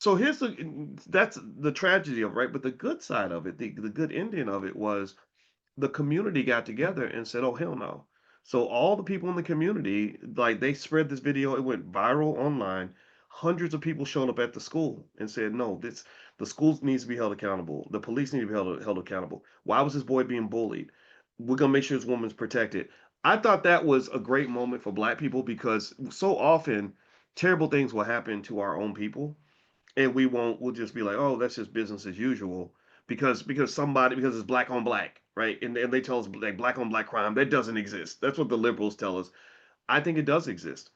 So here's that's the tragedy of, right, but the good side of it, the good ending of it was the community got together and said, "Oh hell no." So all the people in the community, like they spread this video, it went viral online. Hundreds of people showed up at the school and said, "No, this the schools needs to be held accountable. The police need to be held accountable. Why was this boy being bullied? We're gonna make sure this woman's protected." I thought that was a great moment for Black people because so often terrible things will happen to our own people and we'll just be like, oh, that's just business as usual because it's black on black, right? And they tell us like black on black crime that doesn't exist. That's what the liberals tell us. I think it does exist,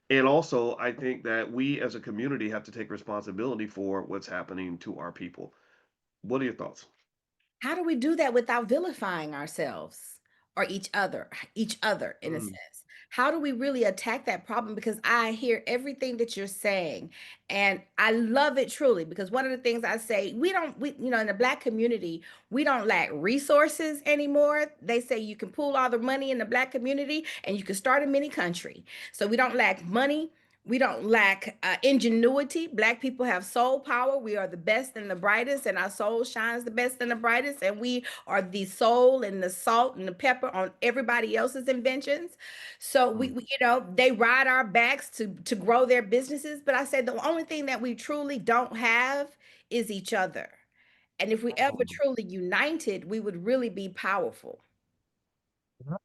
and also I think that we as a community have to take responsibility for what's happening to our people. What are your thoughts? How do we do that without vilifying ourselves or each other in a Mm, sense? How do we really attack that problem? Because I hear everything that you're saying and I love it truly because one of the things I say, in the Black community, we don't lack resources anymore. They say you can pool all the money in the Black community and you can start a mini country. So we don't lack money. We don't lack ingenuity. Black people have soul power. We are the best and the brightest, and our soul shines the best and the brightest. And we are the soul and the salt and the pepper on everybody else's inventions. So mm, they ride our backs to grow their businesses. But I said the only thing that we truly don't have is each other. And if we ever mm. truly united, we would really be powerful.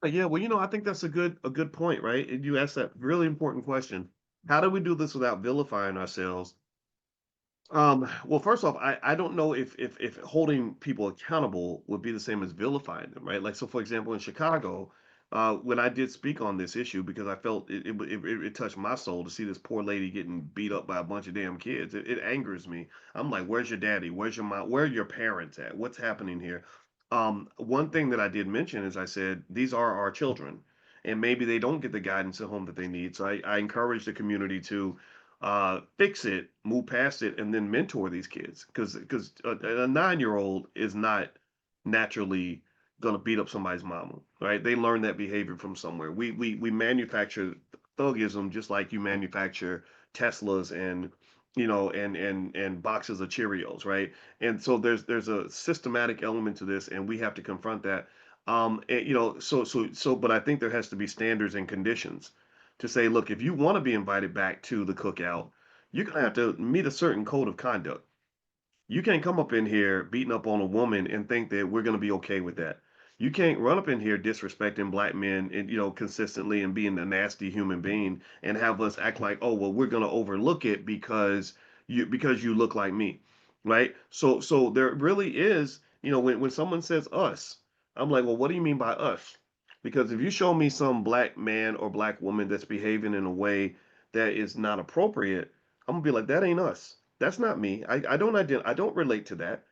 Yeah, well, I think that's a good point, right? And you asked that really important question. How do we do this without vilifying ourselves? Well, first off, I don't know if holding people accountable would be the same as vilifying them, right? Like, so for example, in Chicago, when I did speak on this issue because I felt it touched my soul to see this poor lady getting beat up by a bunch of damn kids. It angers me. I'm like, where's your daddy? Where's your mom? Where are your parents at? What's happening here? One thing that I did mention is I said these are our children, and maybe they don't get the guidance at home that they need. So I encourage the community to fix it, move past it, and then mentor these kids. Because a 9-year-old is not naturally gonna beat up somebody's mama, right? They learn that behavior from somewhere. We manufacture thugism just like you manufacture Teslas and and boxes of Cheerios, right? And so there's a systematic element to this, and we have to confront that. But I think there has to be standards and conditions to say, look, if you want to be invited back to the cookout, you're gonna have to meet a certain code of conduct. You can't come up in here beating up on a woman and think that we're gonna be okay with that. You can't run up in here disrespecting black men and consistently and being a nasty human being and have us act like, oh well, we're gonna overlook it because you look like me, right? So there really is, when someone says us, I'm like, well, what do you mean by us? Because if you show me some black man or black woman that's behaving in a way that is not appropriate, I'm gonna be like, that ain't us. That's not me. I don't relate to that.